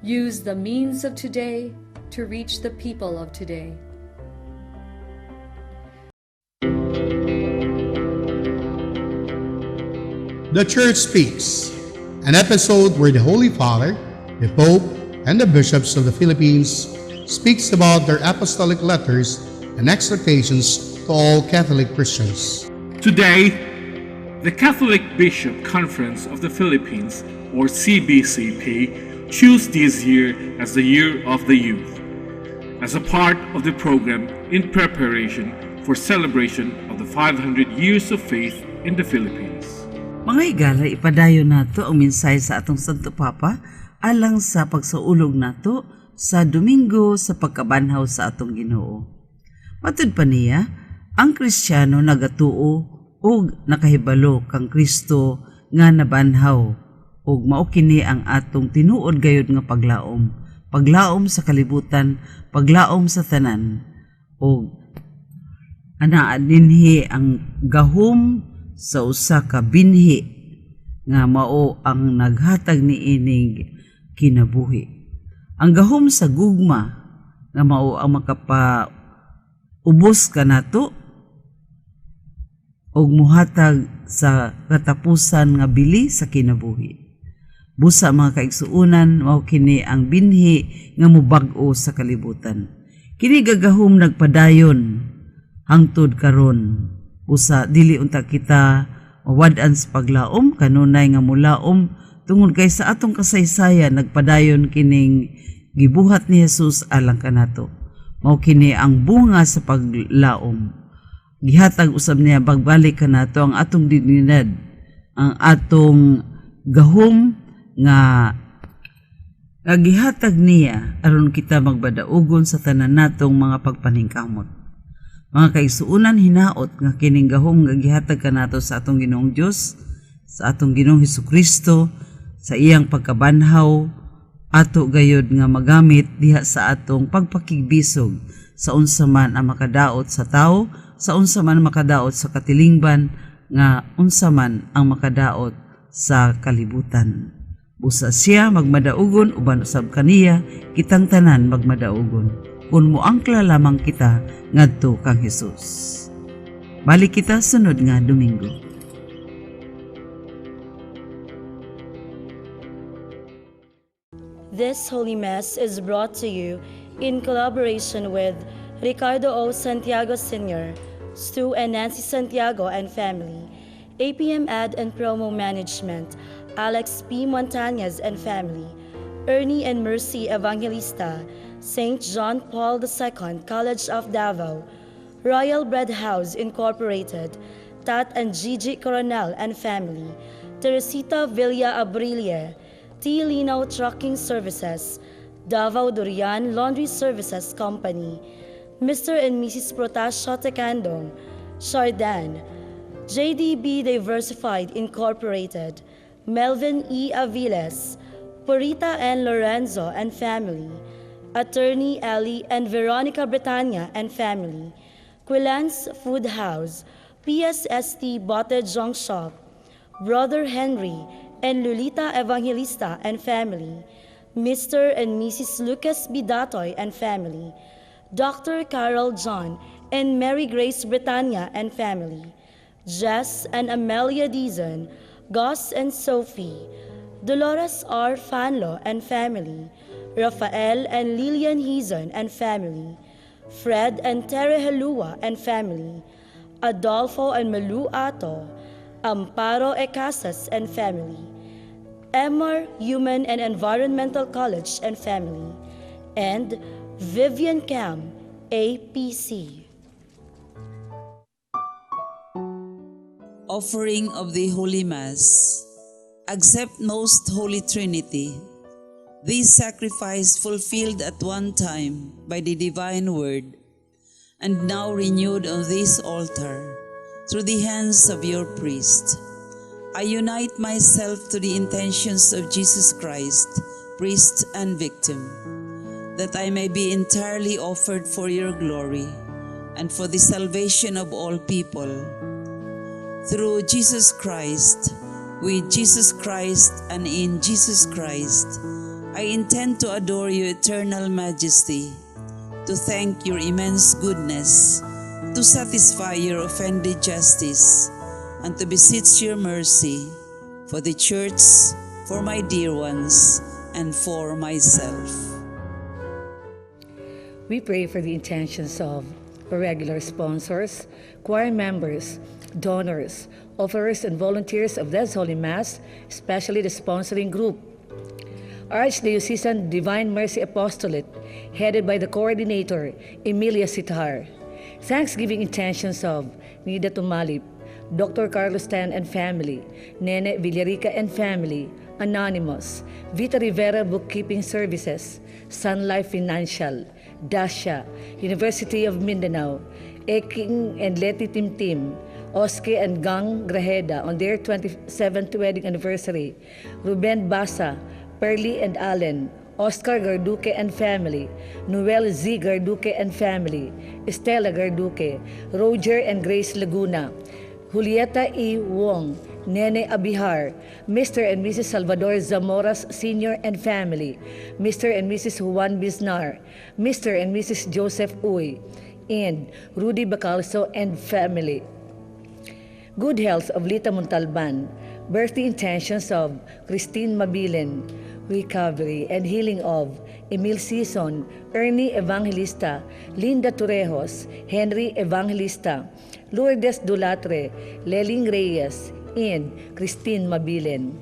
Use the means of today to reach the people of today. The Church Speaks, an episode where the Holy Father, the Pope, and the bishops of the Philippines speaks about their apostolic letters and exhortations to all Catholic Christians. Today, the Catholic Bishop Conference of the Philippines, or CBCP, choose this year as the Year of the Youth, as a part of the program in preparation for celebration of the 500 years of faith in the Philippines. Mga igala, ipadayon nato ang mensahe sa atong Santo Papa alang sa pagsaulog nato sa Domingo sa pagkabanhaw sa atong Ginoo. Matud pa niya, ang Kristiyano nagatuo o nakahibalo kang Kristo nga nabanhaw ug mao kini ang atong tinuod gayud nga paglaom sa kalibutan, paglaom sa tanan, ug anaa dinhi ang gahom sa usa ka binhi nga mao ang naghatag niining kinabuhi. Ang gahom sa gugma nga mao ang makapaubos kanato ug muhatag sa katapusan nga bili sa kinabuhi. Busa mga kaigsuunan, mao kini ang binhi nga mubag-o sa kalibutan. Kini gagahom nagpadayon hangtod karon. Busa dili unta kita mawad-an sa paglaom, kanunay nga mulaom tungod kay sa atong kasaysayan nagpadayon kining gibuhat ni Jesus alang kanato. Mao kini ang bunga sa paglaom. Gihatag usab niya bagbalik kanato ang atong dignidad, ang atong gahom nga gihatag niya aron kita magbadaugon sa tanan natong mga pagpaningkamot. Mga kaigsuunan, hinaot nga kining gahom nga gihatag kanato sa atong Ginoong Dios, sa atong Ginoong Hesukristo, sa iyang pagkabanhaw, ato gayud nga magamit diha sa atong pagpakigbisog sa unsa man ang makadaot sa tao, sa unsa man makadaot sa katilingban, nga unsa man ang makadaot sa kalibutan. Busa siya magmadaugon uban usab kaniya kitang tanan magmadaugon kun moangkla lamang kita ngadto kang Hesus. Balik kita sunod nga Domingo. This Holy Mass is brought to you in collaboration with Ricardo O. Santiago Sr., Stu and Nancy Santiago and family, APM Ad and Promo Management, Alex P. Montañez and family, Ernie and Mercy Evangelista, St. John Paul II College of Davao, Royal Bread House Incorporated, Tat and Gigi Coronel and family, Teresita Villa Abrilia, T. Lino Trucking Services, Davao Durian Laundry Services Company, Mr. and Mrs. Protasio Tecandong, Chardan, JDB Diversified Incorporated, Melvin E. Aviles, Purita and Lorenzo and family, Attorney Ellie and Veronica Bretanya and family, Quilans Food House, PSST Bote Junk Shop, Brother Henry and Lolita Evangelista and family, Mr. and Mrs. Lucas Bidatoy and family, Dr. Carol John and Mary Grace Bretanya and family, Jess and Amelia Dizon, Gus and Sophie, Dolores R. Fanlo and family, Rafael and Lilian Hizon and family, Fred and Tere Helua and family, Adolfo and Malu Ato, Amparo Ecasas and family, Emmer Human and Environmental College and family, and Vivian Cam, APC. Offering of the Holy Mass. Accept Most Holy Trinity. This sacrifice fulfilled at one time by the divine word, and now renewed on this altar through the hands of your priest. I unite myself to the intentions of Jesus Christ, priest and victim, that I may be entirely offered for your glory and for the salvation of all people. Through Jesus Christ, with Jesus Christ and in Jesus Christ, I intend to adore your eternal majesty, to thank your immense goodness, to satisfy your offended justice, and to beseech your mercy for the church, for my dear ones, and for myself. We pray for the intentions of regular sponsors, choir members, donors, offerers, and volunteers of this Holy Mass, especially the sponsoring group. Archdiocesan Divine Mercy Apostolate, headed by the coordinator, Emilia Sitar. Thanksgiving intentions of Nida Tumalip, Dr. Carlos Tan and family, Nene Villarica and family, Anonymous, Vita Rivera Bookkeeping Services, Sun Life Financial, Dasha, University of Mindanao, Eking and Leti Timtim, Oske and Gang Grajeda on their 27th wedding anniversary, Ruben Basa, Perly and Allen, Oscar Garduque and family, Noel Z. Garduque and family, Estela Garduque, Roger and Grace Laguna, Julieta E. Wong, Nene Abihar, Mr. and Mrs. Salvador Zamoras Sr. and family, Mr. and Mrs. Juan Biznar, Mr. and Mrs. Joseph Uy, and Rudy Bacalso and family. Good health of Lita Montalban, birthday intentions of Christine Mabilin, recovery and healing of Emil Sison, Ernie Evangelista, Linda Torrejos, Henry Evangelista, Lourdes Dulatre, Leling Reyes, and Christine Mabilin.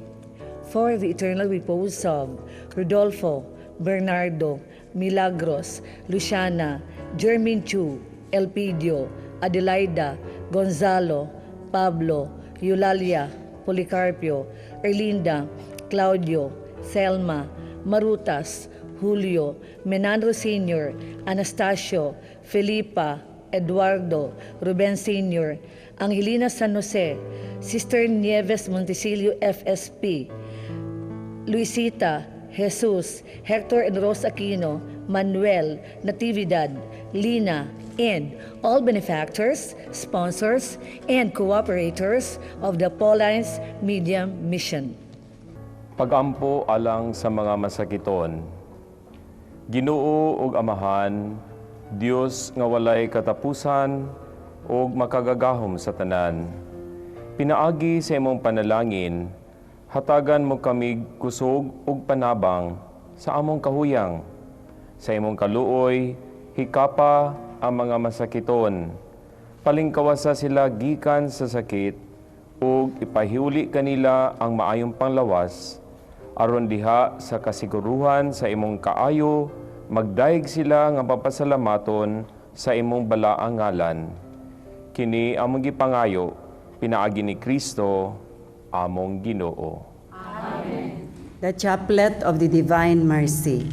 For the eternal repose of Rodolfo, Bernardo, Milagros, Luciana, Jermin Chu, Elpidio, Adelaida, Gonzalo, Pablo, Eulalia, Policarpio, Erlinda, Claudio, Selma, Marutas, Julio, Menandro Sr., Anastasio, Felipa, Eduardo, Ruben Sr., Angelina San Jose, Sister Nieves Montesilio FSP, Luisita, Jesus, Hector and Rose Aquino, Manuel, Natividad, Lina, and all benefactors, sponsors, and cooperators of the Paulines Media Mission. Pagampo alang sa mga masakiton. Ginoo ug Amahan, Dios nga walay katapusan ug makagagahom sa tanan. Pinaagi sa imong panalangin, hatagan mo kamig kusog ug panabang sa among kahuyang. Sa imong kaluoy, hikapa ang mga masakiton. Palingkawasa sila gikan sa sakit ug ipahiuli kanila ang maayong panglawas aron diha sa kasiguruhan sa imong kaayo magdaig sila nga papasalamaton sa imong balaang ngalan. Kini among gipangayo pinaagi ni Kristo among Ginoo. Amen. The Chaplet of the Divine Mercy.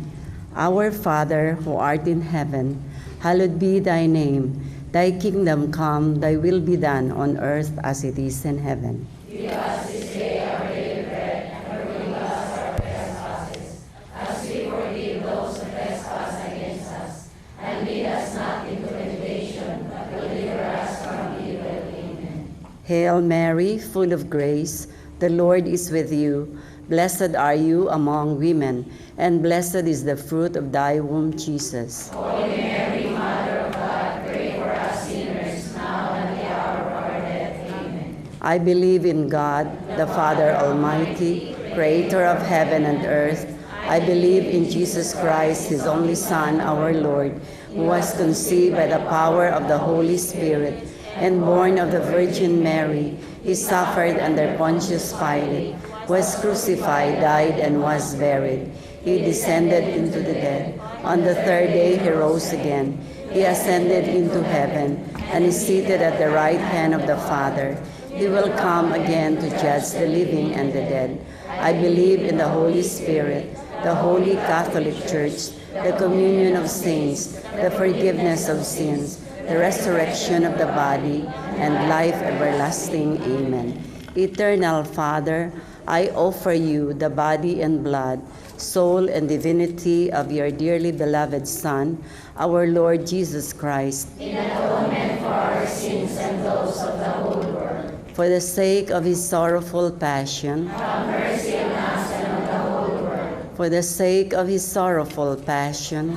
Our Father, who art in heaven, hallowed be thy name. Thy kingdom come, thy will be done on earth as it is in heaven. Give us this day our daily bread, and forgive us our trespasses, as we forgive those who trespass against us. And lead us not into temptation, but deliver us from evil. Amen. Hail Mary, full of grace, the Lord is with you. Blessed are you among women, and blessed is the fruit of thy womb, Jesus. Holy Mary, Mother of God, pray for us sinners, now and at the hour of our death. Amen. I believe in God, the Father Almighty, creator of heaven and earth. I believe in Jesus Christ, his only Son, our Lord, who was conceived by the power of the Holy Spirit, and born of the Virgin Mary. He suffered under Pontius Pilate, was crucified, died, and was buried. He descended into the dead. On the third day he rose again. He ascended into heaven, and is seated at the right hand of the Father. He will come again to judge the living and the dead. I believe in the Holy Spirit, the Holy Catholic Church, the communion of saints, the forgiveness of sins, the resurrection of the body, and life everlasting. Amen. Eternal Father, I offer you the body and blood, soul and divinity of your dearly beloved Son, our Lord Jesus Christ, In atonement for our sins and those of the whole world. for the sake of his sorrowful passion, Have mercy on us and on the whole world. For the sake of his sorrowful passion.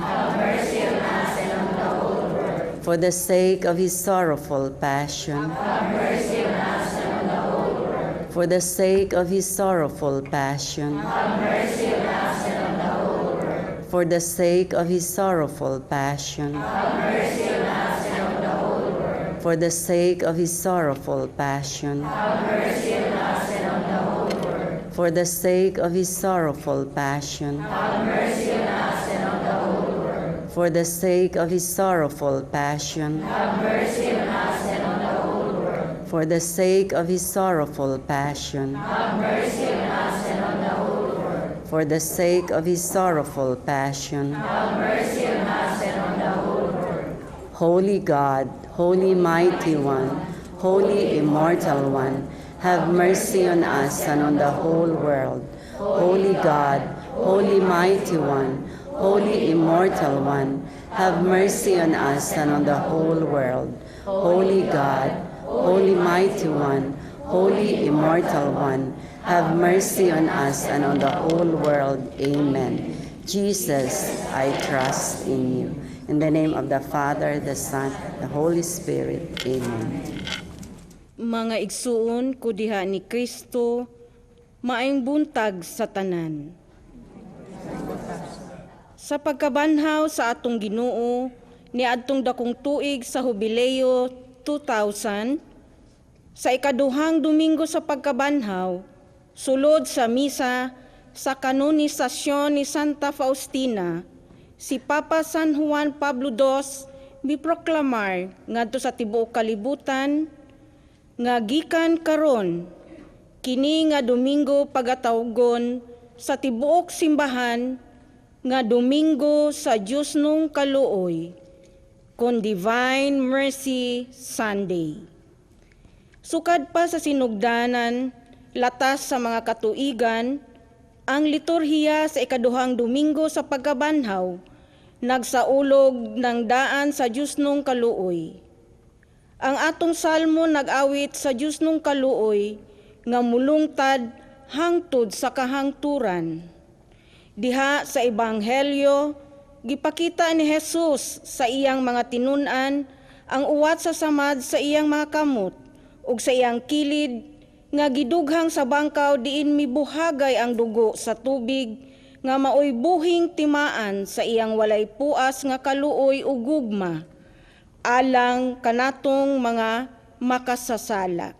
For the sake of his sorrowful passion. For the sake of his sorrowful passion. For the sake of his sorrowful passion. For the sake of his sorrowful passion. For the sake of his sorrowful passion. For the sake of his sorrowful passion. For the sake of his sorrowful passion. For the sake of his sorrowful passion. Holy God, Holy Mighty One, Holy Immortal One, have mercy on us and on the whole world. Holy God, Holy Mighty One, Holy Immortal One, have mercy on us and on the whole world. Holy God, Holy Mighty One, Holy Immortal One, have mercy on us and on the whole world. Amen. Jesus, I trust in you. In the name of the Father, the Son, the Holy Spirit. Amen. Mga igsuon ko diha ni Kristo, maayong buntag sa tanan. Sa pagkabanhaw sa atong Ginoo, ni adtong dakong tuig sa Jubileo 2000, sa ikaduhang Domingo sa pagkabanhaw, sulod sa misa sa kanonisasyon ni Santa Faustina, si Papa San Juan Pablo II miproklamar ngadto sa tibuok kalibutan nga gikan karon kini nga Domingo pagatawgon sa tibuok simbahan nga Domingo sa Dios nung kaluoy kon Divine Mercy Sunday. Sukad pa sa sinugdanan latas sa mga katuigan, ang liturhiya sa ikaduhang Domingo sa pagkabanhaw nagsaulog ng daan sa Dios nung kaluoy. Ang atong salmo nag-awit sa Dios nung kaluoy nga mulungtad hangtod sa kahangturan. Diha sa Ebanghelyo, gipakita ni Jesus sa iyang mga tinun-an ang uwat sa samad sa iyang mga kamot ug sa iyang kilid nga gidughang sa bangkaw diin mibuhagay ang dugo sa tubig nga maoy buhing timaan sa iyang walay puas nga kaluoy ug gugma alang kanatong mga makasasala.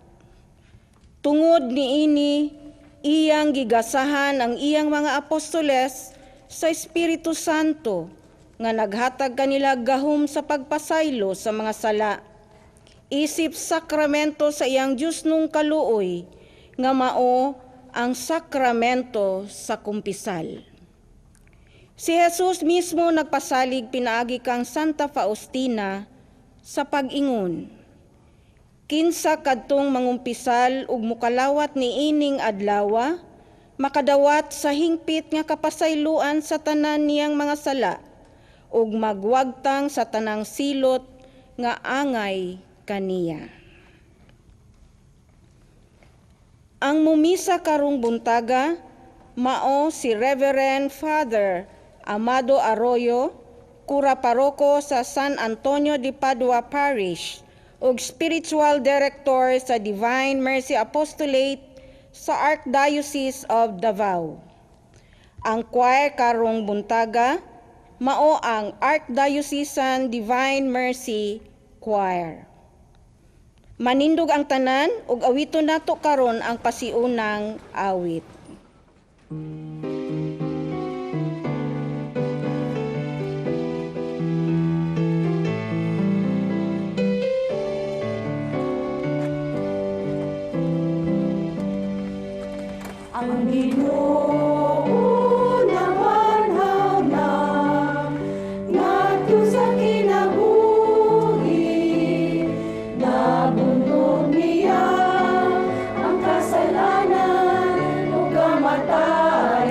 Tungod niini iyang gigasahan ang iyang mga apostoles sa Espiritu Santo nga naghatag kanila gahom sa pagpasaylo sa mga sala. Isip sakramento sa iyang Dios nung kaluoy nga mao ang sakramento sa kumpisal. Si Jesus mismo nagpasalig pinaagi kang Santa Faustina sa pag-ingon. Kinsa kadtong mangumpisal ug mukalawat ni ining adlawa, makadawat sa hingpit nga kapasayloan sa tanan niyang mga sala ug magwagtang sa tanang silot nga angay kaniya. Ang mumisa karong buntaga mao si Reverend Father Amado Arroyo, Cura Paroko sa San Antonio de Padua Parish ug Spiritual Director sa Divine Mercy Apostolate sa Archdiocese of Davao. Ang choir karong buntaga mao ang Archdiocesan Divine Mercy Choir. Manindog ang tanan ug awiton nato karon ang pasiunang awit. Ang Ginoo nabanhaw na ngadto sa kinabuhi, nabunog niya ang kasalanan ug kamatay.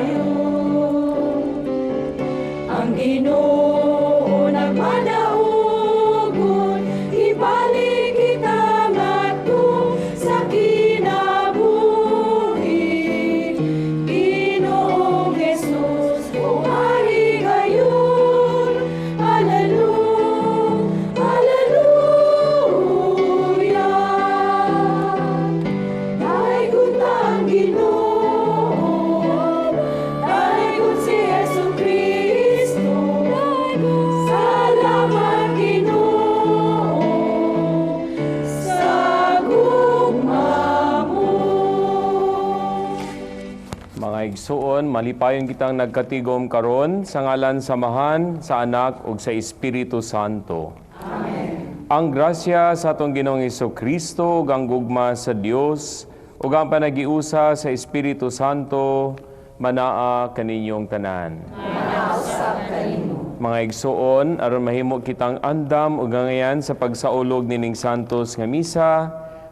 Panginoon, malipayon kitang nagkatigom karon sa ngalan samahan sa Anak ug sa Espiritu Santo. Amen. Ang grasya sa atong Ginoong Hesukristo ug ang gugma sa Dios ug ang panagiusa sa Espiritu Santo manaa kaninyong tanan. Manausap kanimo. Mga igsoon, aron mahimo kitang andam ug gangayan sa pagsaulog nining santos nga misa,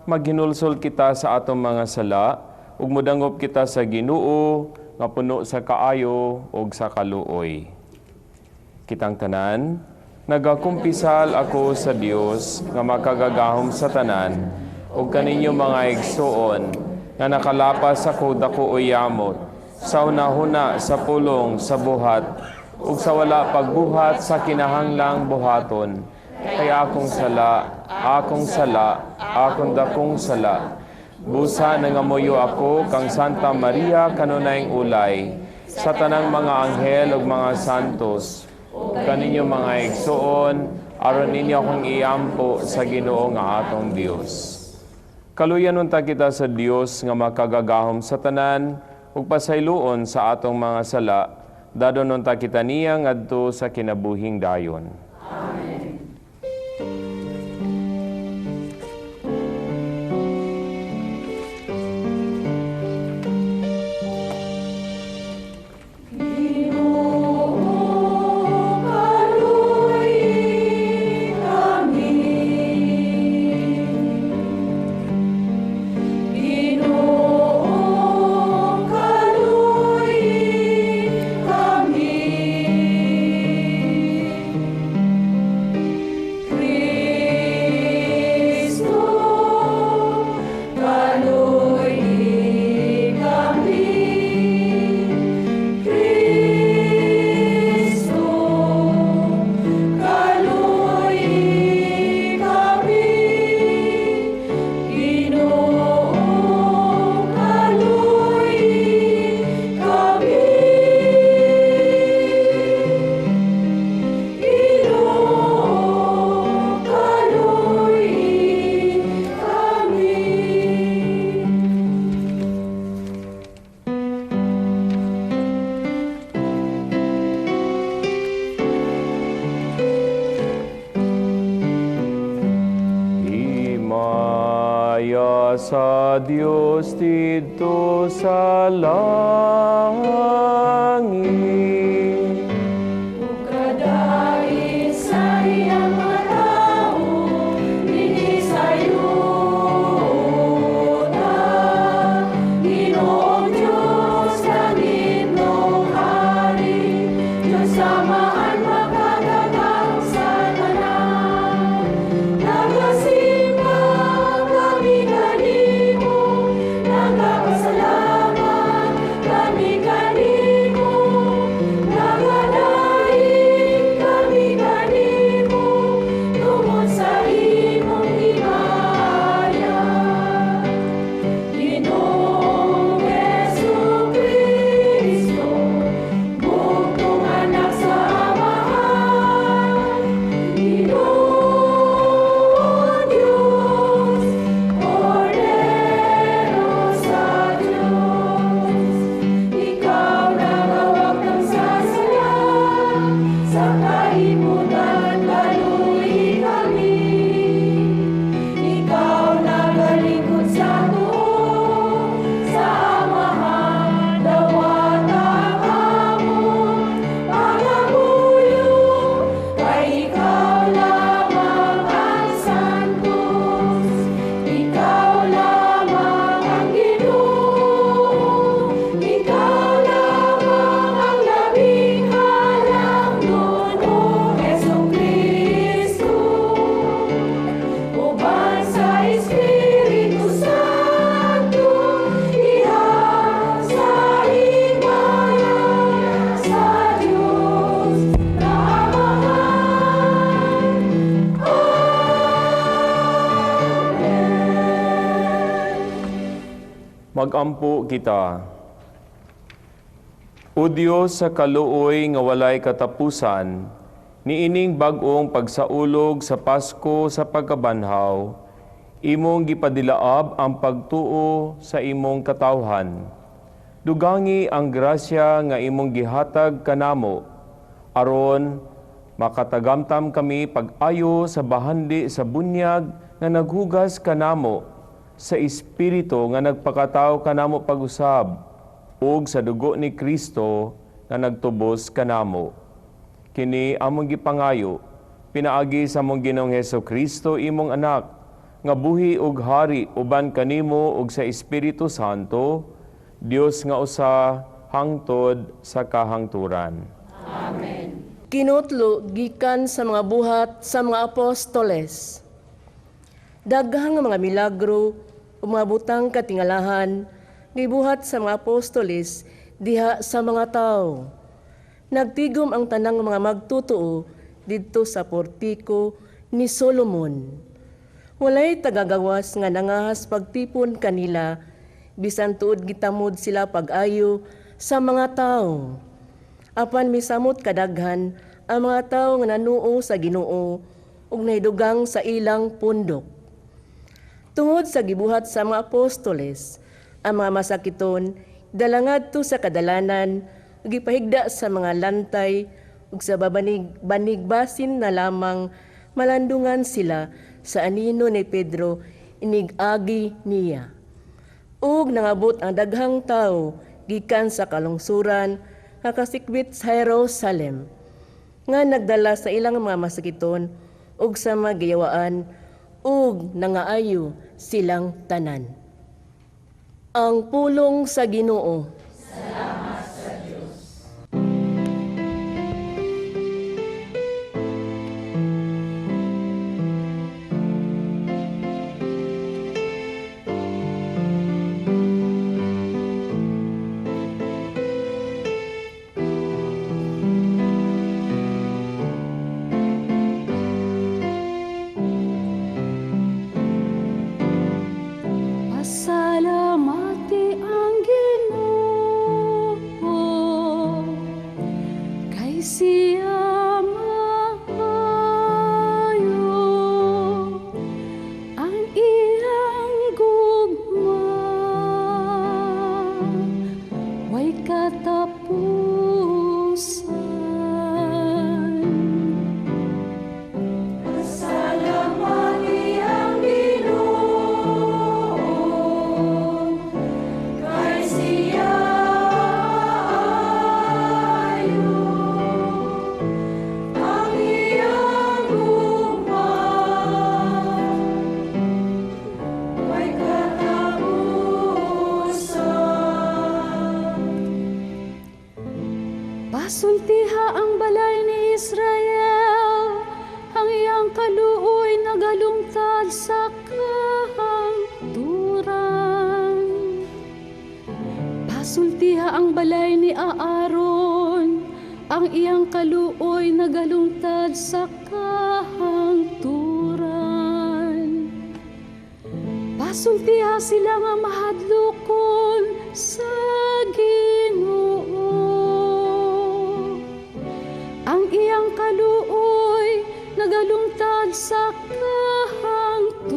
maghinulsol kita sa atong mga sala ug modangop kita sa Ginoo nga puno sa kaayo ug sa kaluoy. Kitang tanan, nagakumpisal ako sa Dios nga makagagahom sa tanan ug kaninyo mga igsoon nga nakalapas ako dako o yamot sa unahuna sa pulong sa buhat ug sa wala pagbuhat sa kinahanglang buhaton. Kaya akong sala, akong dakong sala. Busa nangamuyo ako kang Santa Maria kanunayng ulay, sa tanang mga anghel ug mga santos, kaninyo mga igsoon, aron ninyo akong iampo sa Ginoo nga atong Dios. Kaluyan unta kita sa Dios nga makagagahom sa tanan ug pasayloon sa atong mga sala, dadon unta kita niya ngadto sa kinabuhing dayon. Amen. Sa Dios dito sa langit. Ukadait sa iyang mga tao, hindi sa'yo na. Ginoong Diyos, langit mong hari, Diyos samaan makagagahong sa tanan. Nagasimba kami kanimo, nagpapasalamat kami kanimo, nagadaig kami kanimo, tungod sa imong himaya. Ginoong Jesucristo, buktong anak sa Amahan. Ginoong Diyos, Kordero sa Diyos, ikaw nangawag ng sasala, sa kaimutan kaluhi kami. Ikaw nagalingkod sa tuo, sa Amahan, dawatang amon, pangabuyo, kay ikaw lamang ang santos. Ikaw lamang ang Ginoo, ikaw lamang ang labing halangdon, O Jesucristo. Uban sa Espiritu Santo, ihasa himaya sa Diyos na Amahan. Magampo kita. O Dios sa kaluoy nga walay katapusan, niining bag-ong pagsaulog sa Pasko sa pagkabanhaw, imong gipadilaab ang pagtuo sa imong katawhan. Dugangi ang grasya nga imong gihatag kanamo, aron makatagamtam kami pag-ayo sa bahandi sa bunyag nga naghugas kanamo, sa Espiritu nga nagpakatao kanamo pag-usab, ug sa dugo ni Kristo nga nagtubos kanamo. Kini among gipangayo, pinaagi sa among Ginoong Hesukristo imong anak, nga buhi ug hari uban kanimo ug sa Espiritu Santo, Dios nga usa hangtod sa kahangturan. Amen. Kinutlo gikan sa mga buhat sa mga apostoles. Daghang mga milagro o mga butang katingalahan gibuhat sa mga apostoles diha sa mga tao. Nagtigom ang tanang mga magtutuo didto sa portiko ni Solomon. Walay tagagawas nga nangahas pagtipon kanila, bisan tuod gitamod sila pag-ayo sa mga tao. Apan misamot kadaghan ang mga tao nga nanuo sa Ginoo ug naidugang sa ilang pundok. Tungod sa gibuhat sa mga apostoles, ang mga masakiton dalangad to sa kadalanan ug gipahigda sa mga lantay ug sa banigbasin na lamang malandungan sila sa anino ni Pedro inigagi niya. Ug nangabot ang daghang tao gikan sa kalungsuran nga kasikbit sa Jerusalem, nga nagdala sa ilang mga masakiton ug sa mga giyawaan ug nangaayo silang tanan. Ang pulong sa Ginoo. Salamat sa Diyos. Pasalamati ang Ginoo, kay siya maayo, ang iyang gugma, way katapusan. Pasalamati ang pasultiha ang balay ni Israel, ang iyang kaluoy nagalungtad sa kahangturan. Pasultiha ang balay ni Aaron, ang iyang kaluoy nagalungtad sa kahangturan. Pasultiha sila nga mahadlokon sa Ginoo, ang iyang kaluoy nagalungtad sa kahangturan.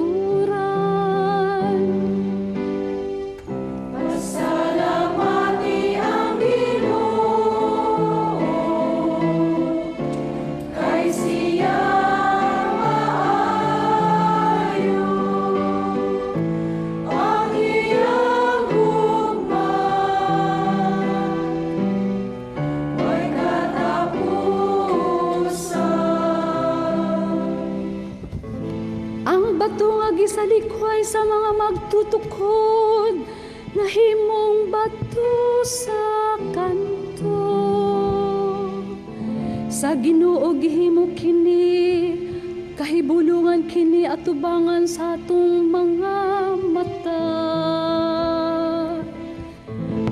Pasalamati ang Ginoo, kay siya maayo, ang iyang gugma, way ang bato nga gisalikway sa mga magtutukod, nahimong bato sa kanto. Sa Ginoo gihimo kini, kahibulungan kini at tubangan sa atong mga mata.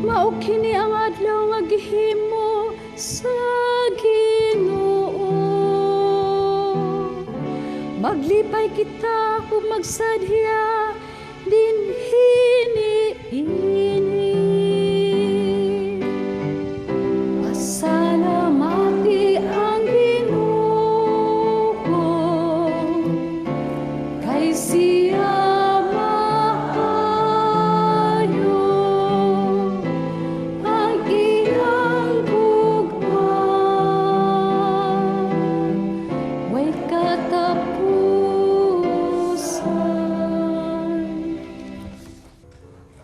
Mao kini ang adlaw nga gihimo sa Ginoo. Maglipay kita ug magsadya dinhi niini. Pasalamati ang Ginoo, kay siya maayo,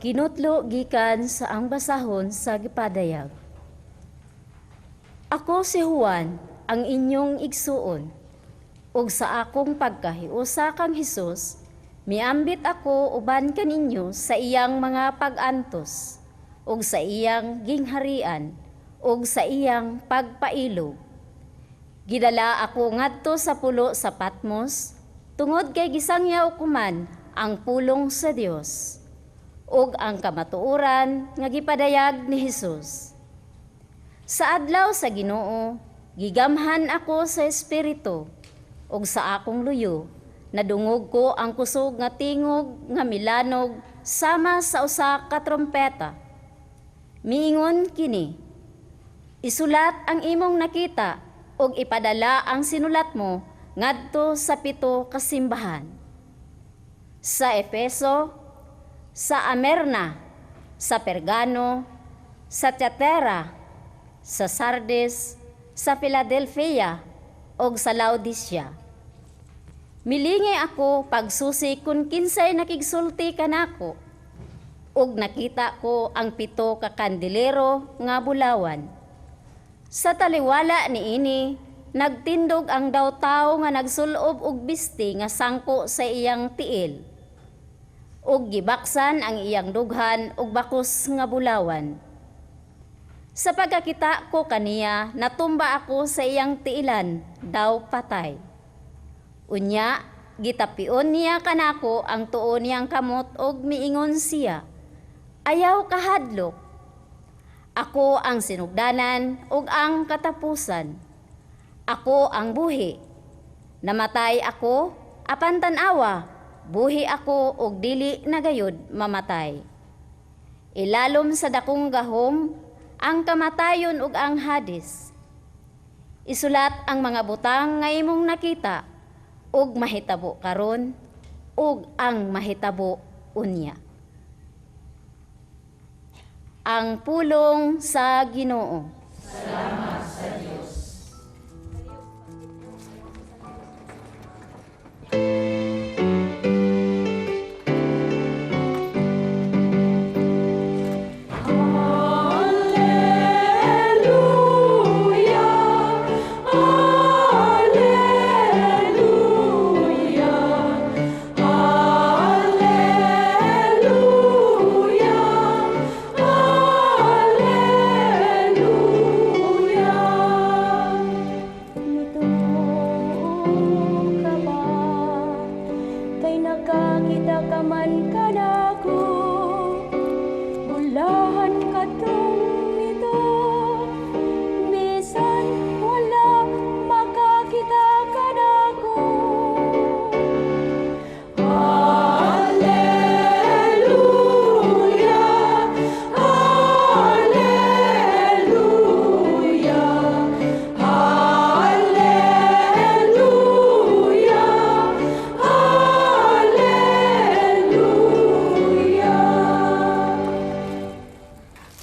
Kinutlo gikan sa ang basahon sa gipadayag. Ako si Juan, ang inyong igsuon, ug sa akong pagkahiusa kang Hesus, miambit ako uban kaninyo sa iyang mga pag-antos, ug sa iyang gingharian, ug sa iyang pagpailog. Gidala ako ngadto sa pulo sa Patmos, tungod kay gisangyaw ko man ang pulong sa Dios, ug ang kamatuoran nga gipadayag ni Hesus. Sa adlaw sa Ginoo, gigamhan ako sa espiritu, ug sa akong luyo, nadungog ko ang kusog nga tingog nga milanog sama sa usa ka trompeta. Miingon kini, isulat ang imong nakita, ug ipadala ang sinulat mo ngadto sa 7 ka simbahan. Sa Efeso, sa Amerna, sa Pergano, sa Tiatira, sa Sardes, sa Philadelphia, ug sa Laodicea. Milingay ako pagsusi kung kinsay nakigsulti kanako, ug nakita ko ang 7 ka kandelero nga bulawan. Sa taliwala niini, nagtindog ang daw tao nga nagsulob og bisti nga sangko sa iyang tiil, ug gibaksan ang iyang dughan og bakos nga bulawan. Sa pagkakita ko kaniya, natumba ako sa iyang tiilan, daw patay. Unya, gitapion niya kanako ang tuon niyang kamot og miingon siya, ayaw kahadlok. Ako ang sinugdanan ug ang katapusan. Ako ang buhi. Namatay ako, apan tan-awa, buhi ako ug dili na gayud mamatay. Ilalom sa dakong gahom, ang kamatayon ug ang Hades. Isulat ang mga butang nga imong nakita, ug mahitabo karon, ug ang mahitabo unya. Ang pulong sa Ginoo. Salamat sa Diyos.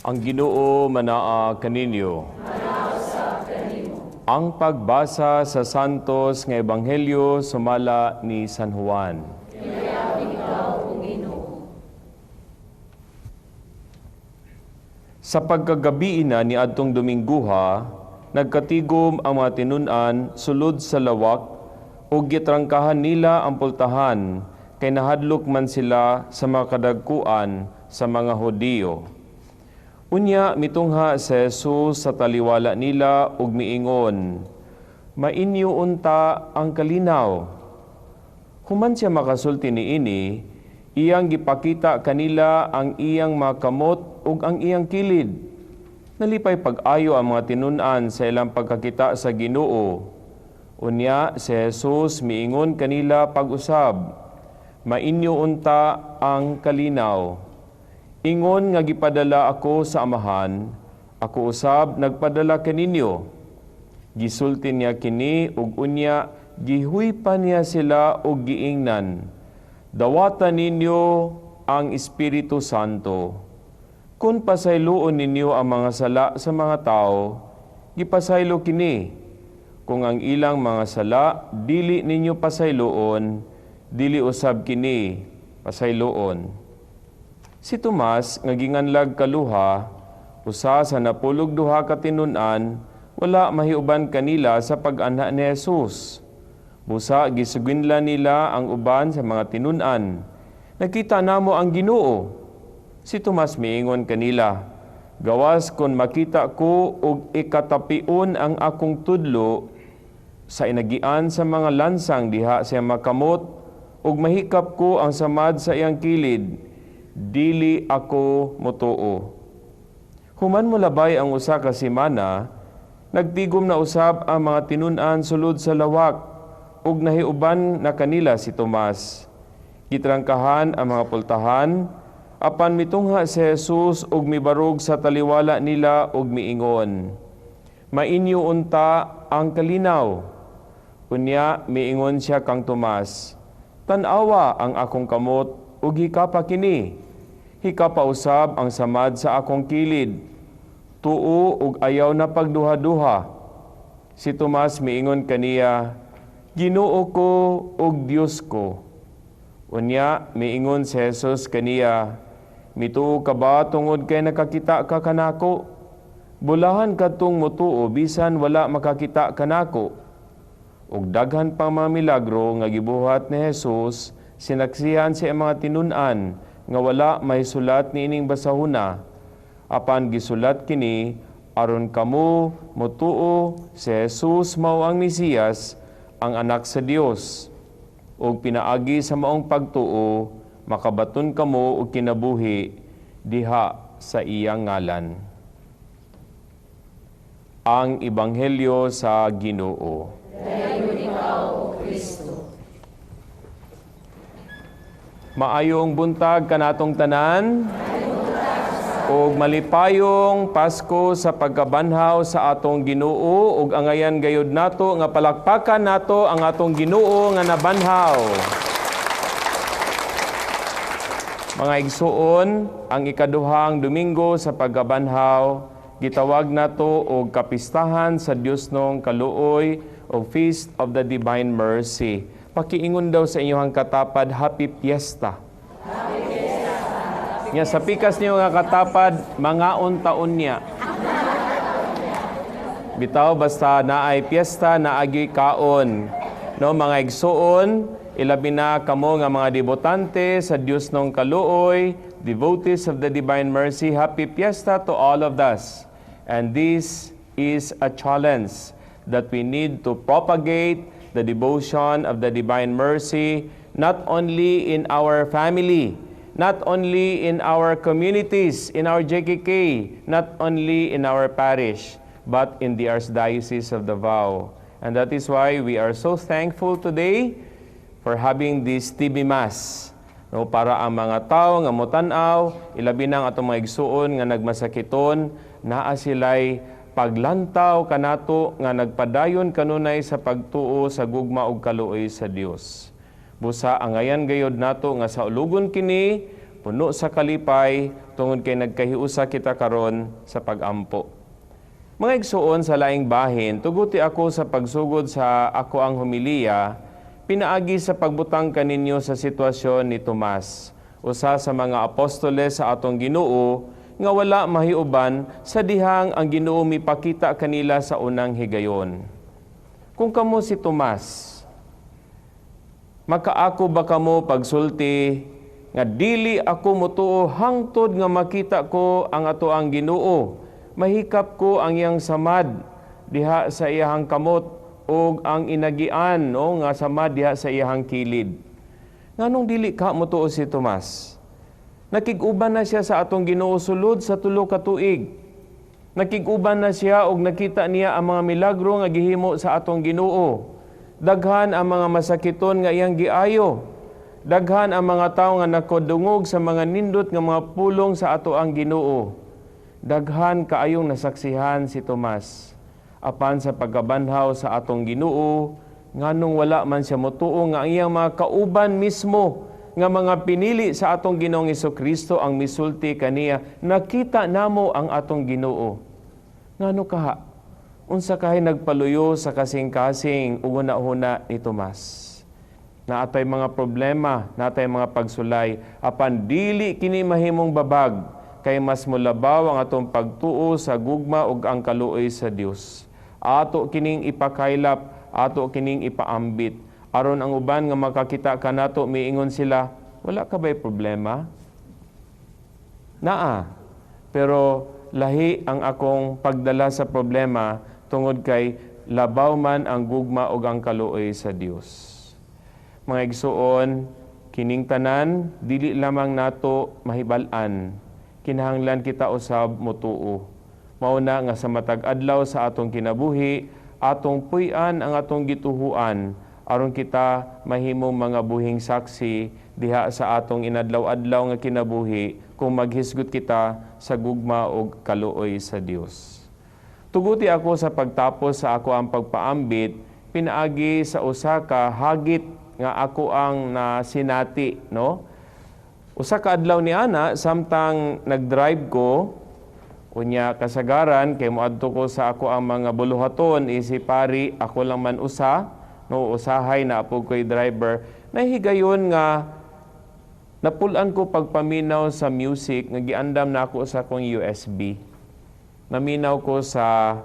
Ang Ginoo manaa kaninyo. Ang pagbasa sa Santos nga Ebanghelyo sumala ni San Juan. Sa pagkagabi na ni adtong Domingguha, nagkatigom ang mga tinun-an sulod sa lawak ug gitrangkahan nila ang pultahan kay nahadlok man sila sa mga kadagkuan sa mga Hudiyo. Unya mitungha si Jesus sa taliwala nila ug miingon, mainyo unta ang kalinaw. Human siya makasulti niini, iyang gipakita kanila ang iyang mga kamot ug ang iyang kilid. Nalipay pag-ayo ang mga tinun-an sa ilang pagkakita sa Ginoo. Unya si Jesus miingon kanila pag-usab, mainyo unta ang kalinaw. Ingon nga gipadala ako sa amahan, ako usab nagpadala kaninyo. Gisulti niya kini ug unya gihuypan niya sila og giingnan. Dawatan ninyo ang Espiritu Santo. Kung pasayloon ninyo ang mga sala sa mga tao, gipasaylo kini. Kung ang ilang mga sala dili ninyo pasayloon, dili usab kini pasayloon. Si Tomas nga ginganlag kaluha, usa sa napulog duha ka tinun-an, wala mahiuban kanila sa pag-anha ni Jesus. Busa gisugwinla nila ang uban sa mga tinun-an. Nakita namo ang Ginoo. Si Tomas miingon kanila, gawas kon makita ko og ikatapion ang akong tudlo sa inagian sa mga lansang diha siya makamot ug mahikap ko ang samad sa iyang kilid, dili ako motuo. Human mo labay ang usa ka semana, nagtigom na usab ang mga tinun-an sulod sa lawak ug nahiuban na kanila si Tomas. Gitrangkahan ang mga pultahan, apan mitungha si Jesus ug mibarog sa taliwala nila ug miingon, mainyo unta ang kalinaw. Unya miingon siya kang Tomas, tan-awa ang akong kamot ug hikapa kini. Hikapa usab ang samad sa akong kilid. Tuo ug ayaw na pagduha-duha. Si Tomas miingon kaniya, Ginoo ko ug Dios ko. Unya miingon si Jesus kaniya, mituo ka ba tungod kay nakakita ka kanako? Bulahan kadtong motuo bisan wala makakita kanako. Ug daghan pang mga milagro nga gibuhat ni Jesus, sinaksihan sa mga tinun-an nga wala may sulat niining basahuna. Apan gisulat kini aron kamo motuo si Jesus mao ang Mesiyas, ang anak sa Dios. Ug pinaagi sa maong pagtuo, makabaton kamo og kinabuhi diha sa iyang ngalan. Ang Ebanghelyo sa Ginoo. Dayon ikaw, O Kristo. Maayong buntag kanatong tanan, ug malipayong Pasko sa pagkabanhaw sa atong Ginoo, ug angayan gayud nato nga palakpakan nato ang atong Ginoo nga nabanhaw. Mga igsuon, ang ikaduhang Domingo sa pagkabanhaw, gitawag nato og kapistahan sa Dios nong kaluoy o Feast of the Divine Mercy. Pakiingon daw sa inyong katapad, Happy Fiesta. Happy Fiesta. Nga sa pikas niyo nga katapad, mga untaon niya. Bitaw basta naay piyesta, naagi kaon. No, mga igsuon, ilabi na kamo nga mga debotante sa Dios nong kaluoy, devotees of the Divine Mercy, Happy Fiesta to all of us. And this is a challenge that we need to propagate the devotion of the Divine Mercy, not only in our family, not only in our communities, in our JKK, not only in our parish, but in the Archdiocese of Davao. And that is why we are so thankful today for having this TV Mass. No, para ang mga tao nga motanaw, ilabi nang atong mga igsuon nga nagmasakiton, naa sila'y paglantaw kanato nga nagpadayon kanunay sa pagtuo sa gugma ug kaluoy sa Dios. Busa angayan gayod nato nga sa ulugon kini puno sa kalipay tungod kay nagkahiusa kita karon sa pagampo. Mga igsuon sa laing bahin, tuguti ako sa pagsugod sa ako ang homilya, pinaagi sa pagbutang kaninyo sa sitwasyon ni Tomas, usa sa mga apostoles sa atong Ginoo, nga wala mahiuban sa dihang ang Ginoo mipakita kanila sa unang higayon. Kung kamo si Tomas, makaako ba kamo pagsulti nga dili ako motuo hangtod nga makita ko ang ato ang Ginoo, mahikap ko ang iyang samad diha sa iyang kamot o ang inagian no, nga samad diha sa iyang kilid. Nganong dili ka motuo si Tomas? Nakig-uban na siya sa atong Ginoo sulod sa 3 ka tuig. Nakig-uban na siya og nakita niya ang mga milagro nga gihimo sa atong Ginoo. Daghan ang mga masakiton nga iyang giayo. Daghan ang mga tawo nga nakodungog sa mga nindot nga mga pulong sa ato ang Ginoo. Daghan kaayong nasaksihan si Tomas. Apan sa pagkabanhaw sa atong Ginoo, nganong wala man siya motuo nga ang iyang mga kauban mismo nga mga pinili sa atong Ginoong Hesukristo ang misulti kaniya, nakita namo ang atong Ginoo. Ngano kaha? Unsa kahay nagpaluyo sa kasing-kasing ug una-una ni Tomas? na atay mga problema, na atay mga pagsulay, apan dili kini mahimong babag, kay mas mulabaw ang atong pagtuo sa gugma ug ang kaluoy sa Dios. Ato kining ipakaylap, ato kining ipaambit, aron ang uban nga makakita kanato miingon sila, wala ka ba'y problema? Naa, pero lahi ang akong pagdala sa problema tungod kay labaw man ang gugma ug ang kaluoy sa Dios. Mga igsuon, kining tanan dili lamang nato mahibal-an, kinahanglan kita usab motuo. Mao na nga sa matag adlaw sa atong kinabuhi, atong puy-an ang atong gituhuan aron kita mahimong mga buhing saksi diha sa atong inadlaw-adlaw nga kinabuhi kung maghisgot kita sa gugma o kaluoy sa Dios. Tuguti ako sa pagtapos sa ako ang pagpaambit, pinaagi sa usa ka hagit nga ako ang nasinati, no? Usa ka adlaw ni ana samtang nagdrive ko, unya kasagaran kay moadto ko sa ako ang mga buluhaton, isipari ako lang man usa, no, usahay na apog ko'y driver, nahigayon nga napulan ko pagpaminaw sa music, nga giandam na ako sa akong USB. Naminaw ko sa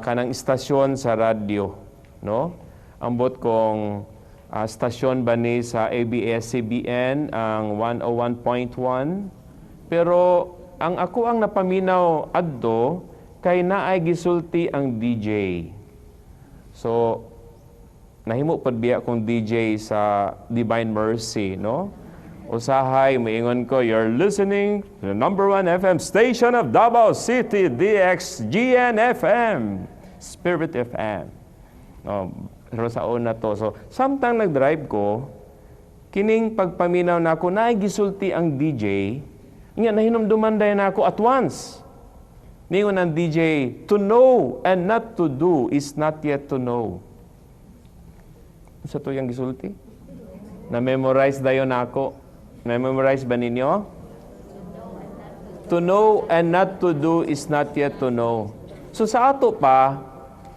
kanang istasyon sa radyo, no? Ambot kong stasyon ba ni sa ABS-CBN, ang 101.1. Pero ang ako ang napaminaw adto, kay naay gisulti ang DJ. So, nahimo pad biya kong DJ sa Divine Mercy, no? Usahay, maingon ko, you're listening to the #1 FM station of Davao City, DXGN FM, Spirit FM. Pero sa una to. So, samtang nag-drive ko, kining pagpaminaw na ako, naigisulti ang DJ, nga nahinumduman dahil na ako at once. Ningon ang DJ, to know and not to do is not yet to know. Sa to yung gisulti? Na-memorize dayon na ako. Na-memorize ba ninyo? To know and not to do is not yet to know. So sa ato pa,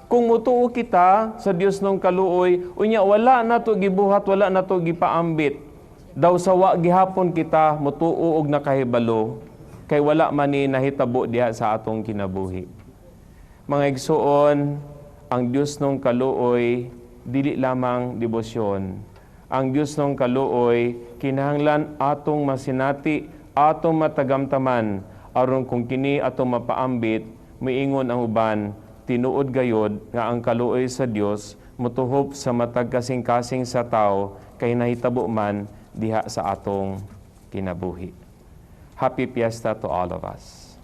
kung mutuo kita sa Dios nung kaluoy, unya wala na to gibuhat, wala na to gipaambit. Daw sawa gihapon kita mutuo og nakahibalo, kay wala man ni nahitabo diha sa atong kinabuhi. Mga igsuon, ang Dios nung kaluoy dili lamang debosyon. Ang Dios nung kaluoy kinahanglan atong masinati, atong matagamtaman aron kung kini atong mapaambit, miingon ang uban, tinuod gayod nga ang kaluoy sa Dios motuhop sa matag kasing-kasing sa tao kay nahitabo man diha sa atong kinabuhi. Happy Fiesta to all of us.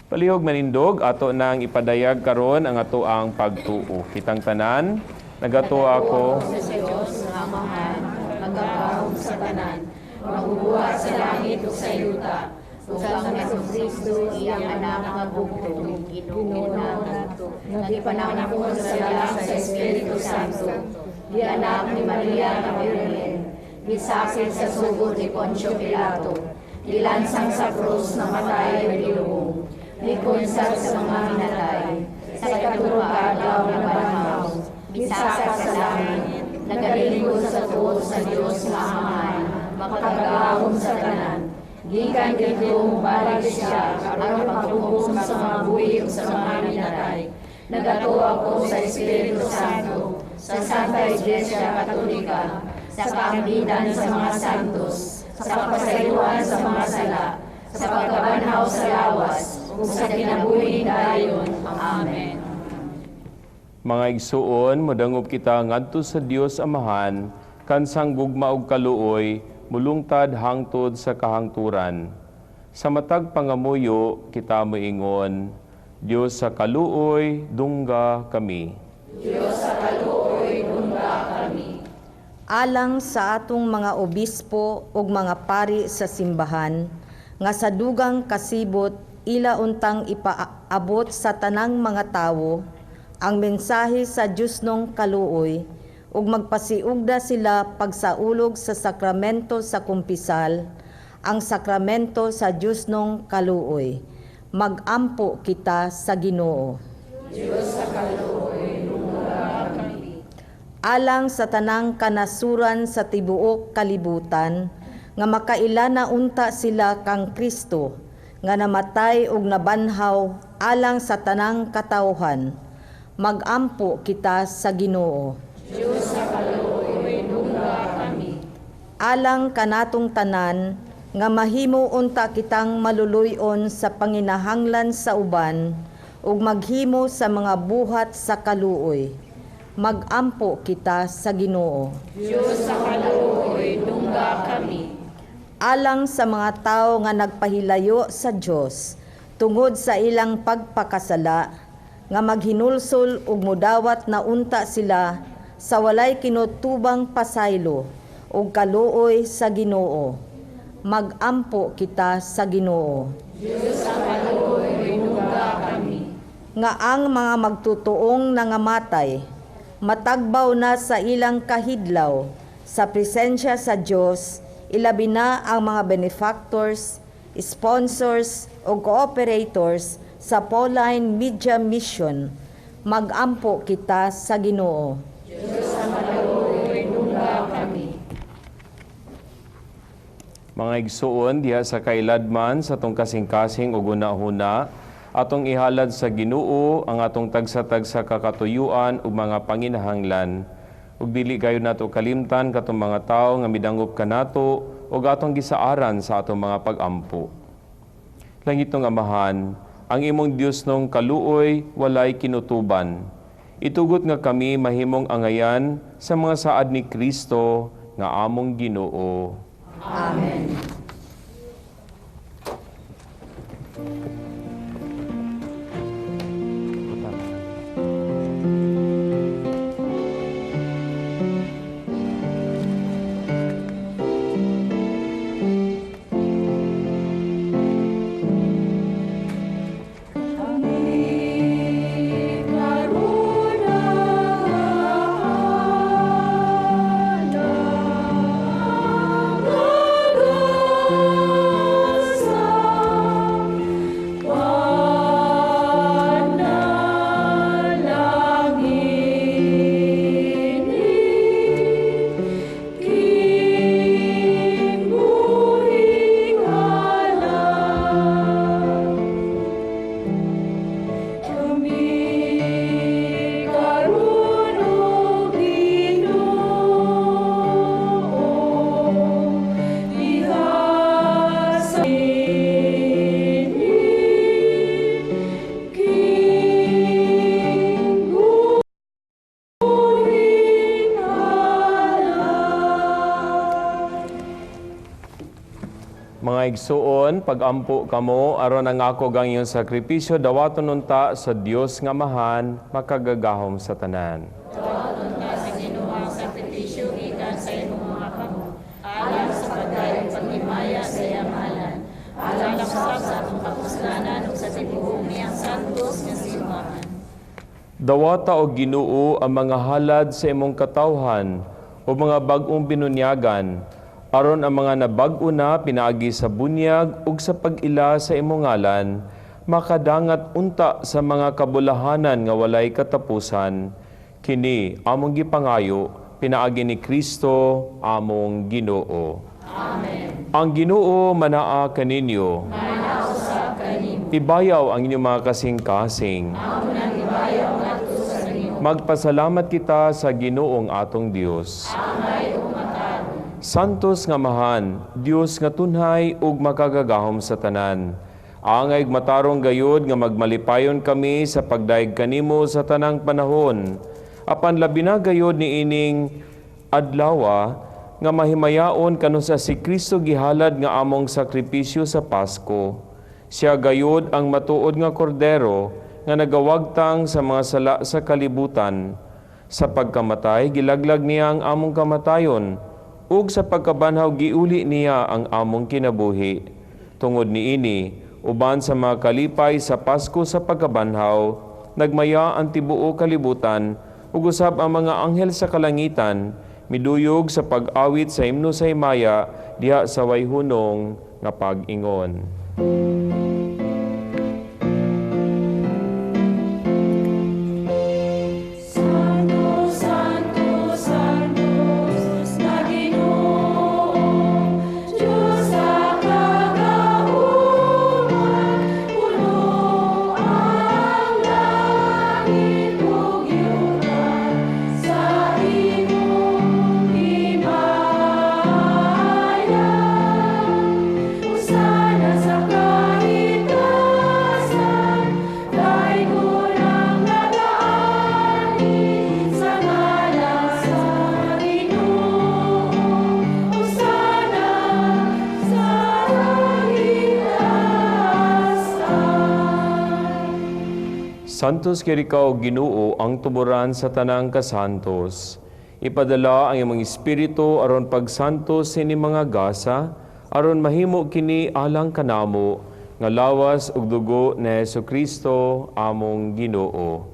Palihog manindog, ato nang ipadayag karon ang ato ang pagtuo. Kitang tanan, nagato ako sa Diyos nga amahan, magagahom sa tanan, mabubuhat sa langit o sa yuta, ug ang Kristo iyang anak nga bugtong, Ginoo nato, nagipanangakon sa dalang sa Espiritu Santo, di anak ni Maria nga Birhen, gisakit sa sugod ni Poncio Pilato, gilansang sa krus na matay at gilubong, likunsad sa mga hinatay, sa ikatulong adlaw nga banhaw, gisaka sa langit, nagalingkod sa tuo sa Diyos nga amahan, makagahom sa tanan, gikan dito balik siya, aron paghukom sa mga buhi ug sa mga hinatay. Nagato ako sa Espiritu Santo, sa Santa Iglesia Katolika, sa kaambigan sa mga santos, sa kapasayuan sa mga sala, sa pagkabanhaw sa lawas, ug sa kinabuhi dayon. Amen. Mga igsuon, modangob kita ngadto sa Dios Amahan, kansang gugma og kaluoy, mulungtad hangtod sa kahangturan. Sa matag pangamuyo, kita moingon, Dios sa kaluoy, dungga kami. Diyos sa kaluoy, dungga kami. Alang sa atong mga obispo ug mga pari sa simbahan, nga sa dugang kasibot, ila untang ipaabot sa tanang mga tawo, ang mensahe sa Diyos nung kaluoy, ug magpasiugda sila pagsaulog sa sakramento sa kumpisal, ang sakramento sa Diyos nung kaluoy. Magampo kita sa Ginoo. Diyos sa kaluoy, dungga kami. alang sa tanang kanasuran sa tibuok kalibutan, nga makaila na unta sila kang Kristo, nga namatay ug nabanhaw alang sa tanang katawhan. Magampo kita sa Ginoo. Diyos sa kaluoy, dungga kami. Alang kanatong tanan, nga mahimo unta kitang maluluyon sa panginahanglan sa uban, ug maghimo sa mga buhat sa kaluoy. Magampo kita sa Ginoo. Diyos sa kaluoy, dungga kami. Alang sa mga tao nga nagpahilayo sa Dios tungod sa ilang pagpakasala, nga maghinulsol ug mudawat na unta sila sa walay kinutubang pasaylo ug kaluoy sa Ginoo. Magampo kita sa Ginoo. Diyos sa kaluoy, dungga kami. Nga ang mga magtutuong nangamatay, matagbaw na sa ilang kahidlaw, sa presensya sa Dios, ilabi na ang mga benefactors, sponsors o cooperators sa Pauline Media Mission. Magampo kita sa Ginoo. Diyos sa kaluoy, dungga kami. Mga igsuon diha sa kailadman sa atong kasing-kasing ug una-huna, atong ihalad sa Ginoo ang atong tagsa-tagsa kakatuyuan ug mga panginahanglan. Ug dili kayo nato kalimtan katong mga tawo nga midangop kanato ug atong gisaaran sa atong mga pag-ampo. Langitong Amahan, ang imong Dios nung kaluoy walay kinutuban. Itugot nga kami mahimong angayan sa mga saad ni Kristo nga among Ginoo. Amen. Mga igsuon, pag-ampo kamo aron ang ako gang iyong sakripisyo dawaton unta sa Dios nga Amahan makagagahom sa tanan. Dawaton ta sa Ginoo sakripisyo gikan sa imong mga kamot, alang sa pagdayong paghimaya sa iyang ngalan, alang sa atong kapuslanan ug sa tibuok niyang santos nga simbahan. Dawata o Ginoo ang mga halad sa imong katawhan o mga bag-ong binunyagan, aron ang mga nabag-o na pinaagi sa bunyag ug sa pag-ila sa imong ngalan, makadangat unta sa mga kabulahanan nga walay katapusan. Kini among gipangayo, pinaagi ni Kristo among Ginoo. Amen. Ang Ginoo manaa kaninyo. Manao sa kanimo. Ibayaw ang inyong mga kasing-kasing. Amo nang ibayaw ngadto sa Ginoo. Magpasalamat kita sa Ginoong atong Dios. Angay umataro. Santos nga Amahan, Dios nga tunhay ug makagagahom sa tanan. Angay matarong gayud nga magmalipayon kami sa pagdaig kanimo sa tanang panahon. Apan labi na gayud ni ining adlawa nga mahimayaon kanu sa si Kristo gihalad nga among sakripisyo sa Pasko. Siya gayud ang matuod nga kordero nga nagawagtang sa mga sala sa kalibutan. Sa pagkamatay, gilaglag niya ang among kamatayon, ug sa pagkabanhaw giuli niya ang among kinabuhi. Tungod niini, uban sa mga kalipay sa Pasko sa pagkabanhaw, nagmaya ang tibuo kalibutan, ug usab ang mga anghel sa kalangitan, miduyog sa pag-awit sa himno sa himaya diha sa wayhunong nga pag-ingon. Santo, Santo, Santos kay ikaw, Ginoo, ang tuburan sa tanang kasantos. Ipadala ang imong espiritu aron pagsantos sini mga gasa, aron mahimo kini alang kanamo, nga lawas ug dugo ni Jesucristo among Ginoo.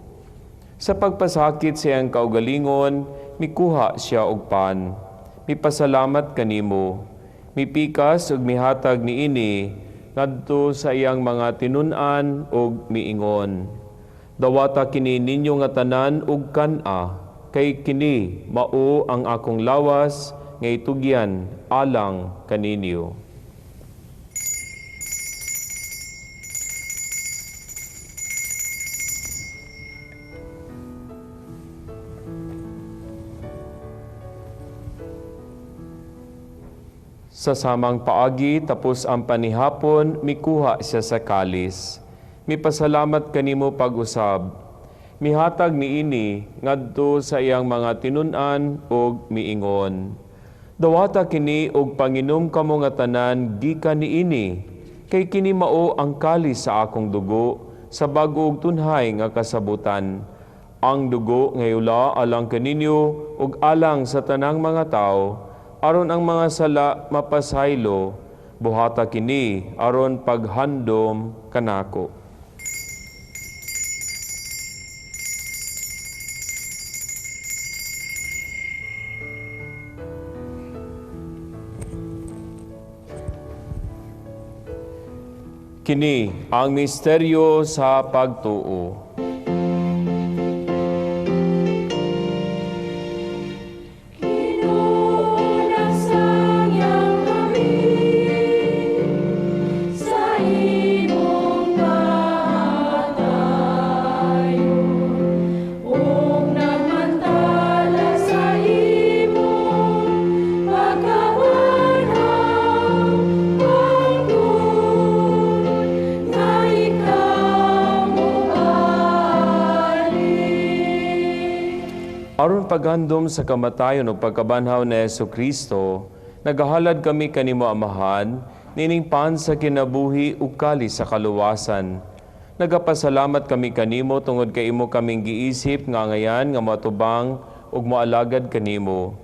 Sa pagpasakit siyang kaugalingon, mikuha siya og pan. Mipasalamat kanimo. Mipikas ug mihatag niini ngadto sa iyang mga tinun-an ug miingon. Dawata kini ninyo nga tanan ug kan-a, kay kini mao ang akong lawas nga itugyan alang kaninyo. Sa samang paagi tapos ang panihapon, mikuha siya sa kalis. Mipasalamat kanimo pag-usab. Mihatag niini ngadto sa iyang mga tinun-an ug miingon. Dawata kini og panginom kamo nga tanan gikan niini, kay kini mao ang kalis sa akong dugo sa bag-o ug tunhay nga kasabutan. Ang dugo nga yula alang kaninyo ug alang sa tanang mga tao, aron ang mga sala mapasaylo, buhata kini aron paghandom kanako. Kini ang misteryo sa pagtuo. Aron paghandom sa kamatayon ug pagkabanhaw ni Jesucristo, nagahalad kami kanimo Amahan, nining pan sa kinabuhi ug kalis sa kaluwasan. Nagapasalamat kami kanimo tungod kay imo kaming giisip nga ngayan nga matubang ug moalagad kanimo.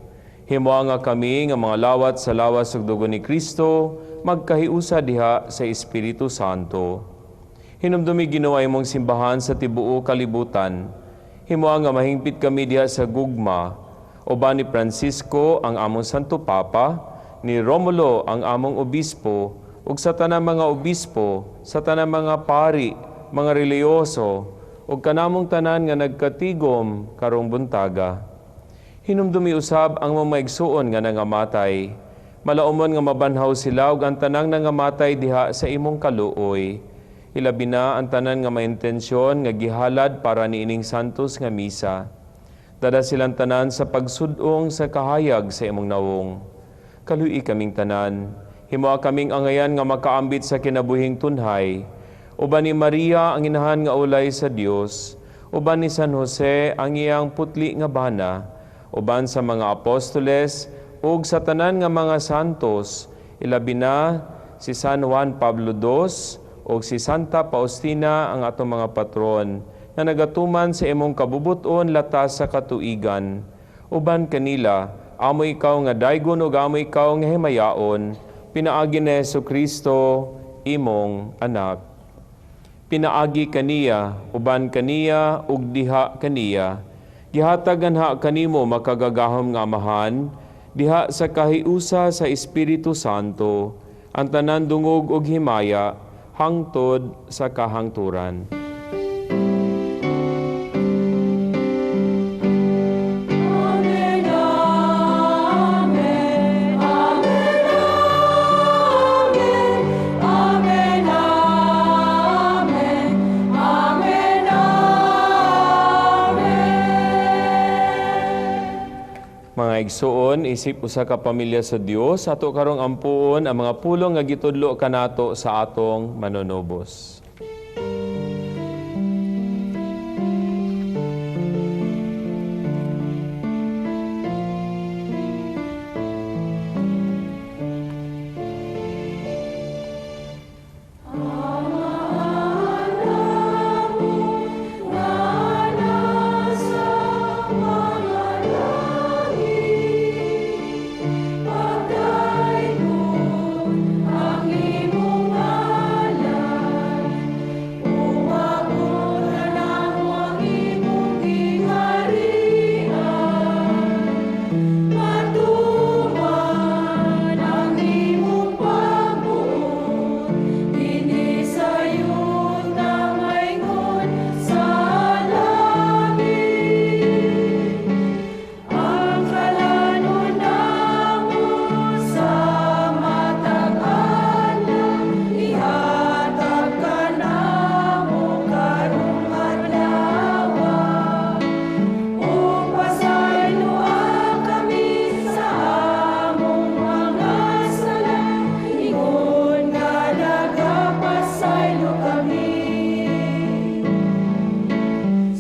Himuha nga kami nga mga lawat sa lawas ug dugo ni Kristo, magkahiusa diha sa Espiritu Santo. Hinumdumi Ginoo imong simbahan sa tibuo kalibutan. Himuha nga mahingpit kami diha sa gugma, uban ni Francisco ang among Santo Papa, ni Romulo ang among obispo, ug sa tanang mga obispo, sa tanang mga pari, mga reliyoso, ug kanamong tanan nga nagkatigom karong buntaga. Hinumdumi usab ang mga maigsuon nga nangamatay. Malaumon nga mabanhaw sila ug ang tanang nangamatay diha sa imong kaluoy. Ilabi na ang tanan nga may intensyon nga gihalad para niining santos nga misa. Dada silang tanan sa pagsudong sa kahayag sa imong nawong. Kaluy kaming tanan, himuha kaming angayan nga makaambit sa kinabuhing tunhay. Uban ni Maria ang inahan nga ulay sa Dios, uban ni San Jose ang iyang putli nga bana, uban sa mga apostoles ug sa tanan nga mga santos, ilabi na si San Juan Pablo II, o si Santa Faustina ang atong mga patron, na nagatuman sa imong kabubuton latas sa katuigan. Uban kanila, amo ikaw nga daygon ug amo ikaw nga himayaon, pinaagi ni Jesucristo, imong anak. Pinaagi kaniya, uban kaniya, ug diha kaniya. Gihatag anha kanimo makagagahom nga Amahan, diha sa kahiusa sa Espiritu Santo, ang tanan dungog ug himaya, hangtod sa kahangturan. Amen, amen, amen, amen, amen, amen, amen, amen. Mga igsuon, isip usa ka pamilya sa Dios, ato karong ampuon ang mga pulong nga gitudlo kanato sa atong manunubos. Amahan namu, matuman ang imong pagbuot, dinhi sa iyong tamayngon sa langit. Ang kalanon namo sa matag adlaw, ihatag ka namo karong adlaw. O pasayloan kami sa among mga sala, ingon nga nagapasaylo kami.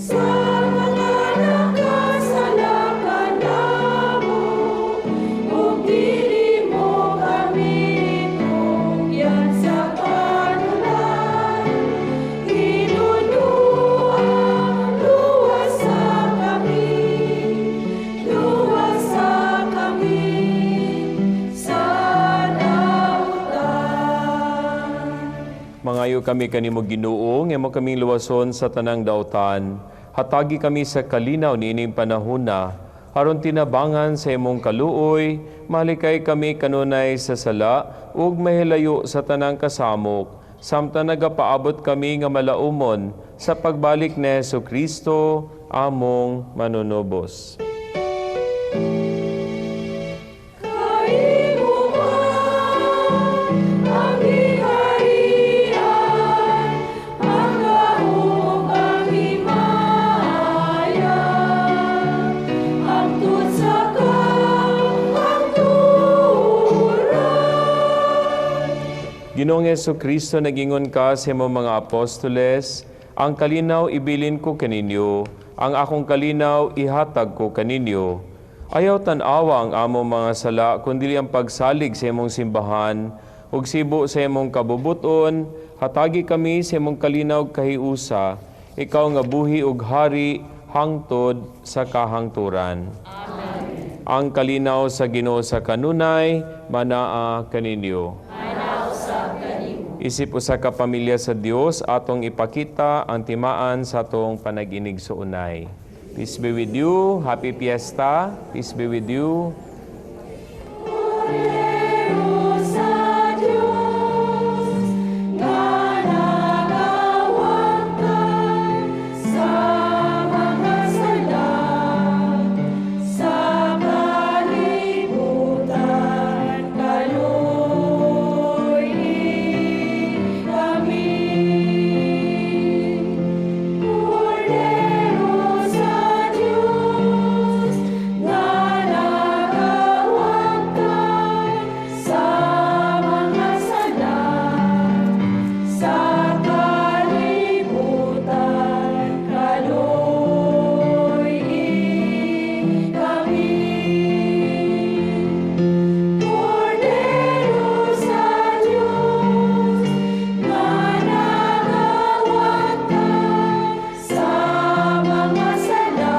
Sa mga nakasala ka namo, ug dili mo kami tugyan sa kanulan. Hinunua, luwasa kami sa dautan. Mangayo kami kanimo Ginoo, nga mo kaming luwason sa tanang dautan. Hatagi kami sa kalinaw niining panahona, aron tinabangan sa imong kaluoy, malikay kami kanunay sa sala, ug mahilayo sa tanang kasamok, samtang nagapaabot kami nga malaumon sa pagbalik ni Jesucristo, among manunubos. Ang hiharian, ang gahom, ang himaya, hangtod sa kahangturan. Ginoong Jesucristo, nagingon ka sa imong mga apostoles, ang kalinaw ibilin ko kaninyo, ang akong kalinaw ihatag ko kaninyo. Ayaw tan-awa ang among mga sala, kundi ang pagsalig sa imong simbahan, ug sibo sa imong kabubuton, hatagi kami sa imong kalinaw kahiusa, ikaw nga buhi ug hari hangtod sa kahangturan. Amen. Ang kalinaw sa Ginoo sa kanunay, manaa kaninyo. Isip usa ka pamilya sa Dios, atong ipakita ang timaan sa atong panaginig sa unay. Peace be with you. Happy Fiesta. Peace be with you. Cordero sa Diyos, nga nagawagtan sa mga sala, sa kalibutan, kaluoy kami. Cordero sa Diyos, nga nagawagtan sa mga sala, sa kalibutan, kaluoy kami. Cordero sa Diyos, nga nagawagtan sa mga sala,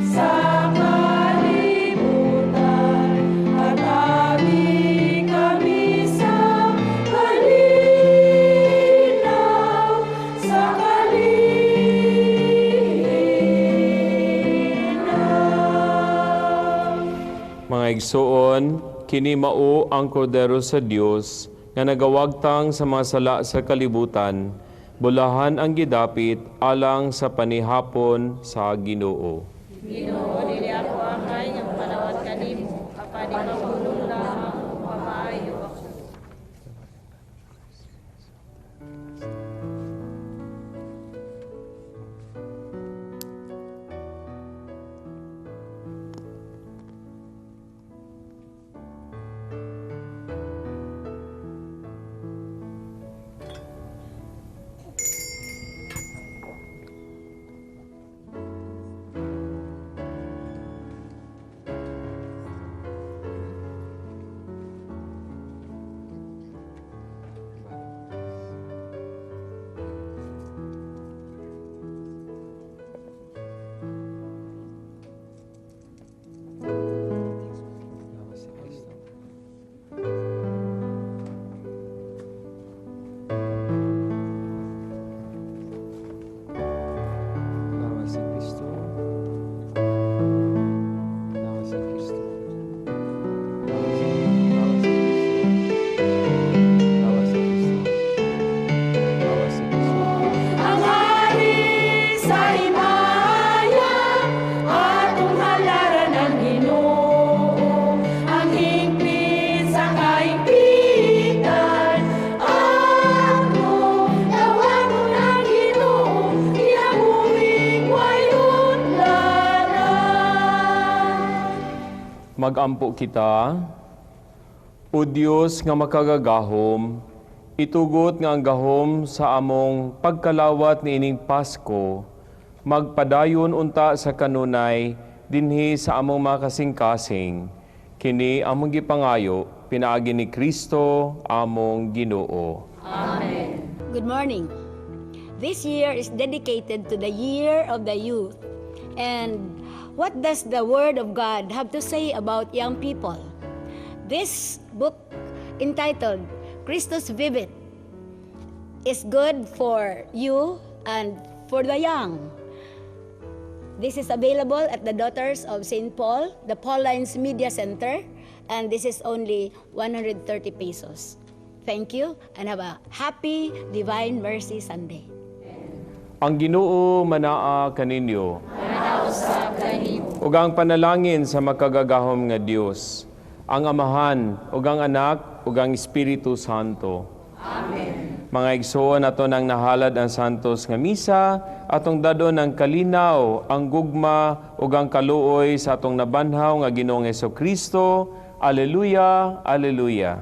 sa kalibutan, hatagi kami sa kalinaw, sa kalinaw. Mga igsoon, kini mao ang kordero sa Dios nga nagawagtang sa mga sala sa kalibutan, bulahan ang gidapit alang sa panihapon sa Ginoo. Ginoo, dili ako angay nga panawat kanimo, apan ipabulong lang ang pamaayo ako. Magampo kita, o Dios nga makagagahom, itugot nga ang gahom sa among pagkalawat ni ining Pasko, magpadayon unta sa kanunay dinhi sa among mga kasing-kasing, kini among gipangayo, pinaagi ni Kristo among Ginoo. Amen. Good morning. This year is dedicated to the Year of the Youth. And what does the Word of God have to say about young people? This book entitled Christus Vivit is good for you and for the young. This is available at the Daughters of St. Paul, the Paulines Media Center, and this is only 130 pesos. Thank you and have a happy Divine Mercy Sunday. Ang Ginoo manaa kaninyo. Manausap kanimo. Ug ang panalangin sa makagagahom nga Dios, ang Amahan, ug ang Anak, ug ang Espiritu Santo. Amen. Mga igsoon ato nang nahalad ang santos nga misa, atong dadon ang kalinaw, ang gugma, ug ang kaluoy sa atong nabanhaw nga Ginoong Hesukristo. Alleluia, alleluia.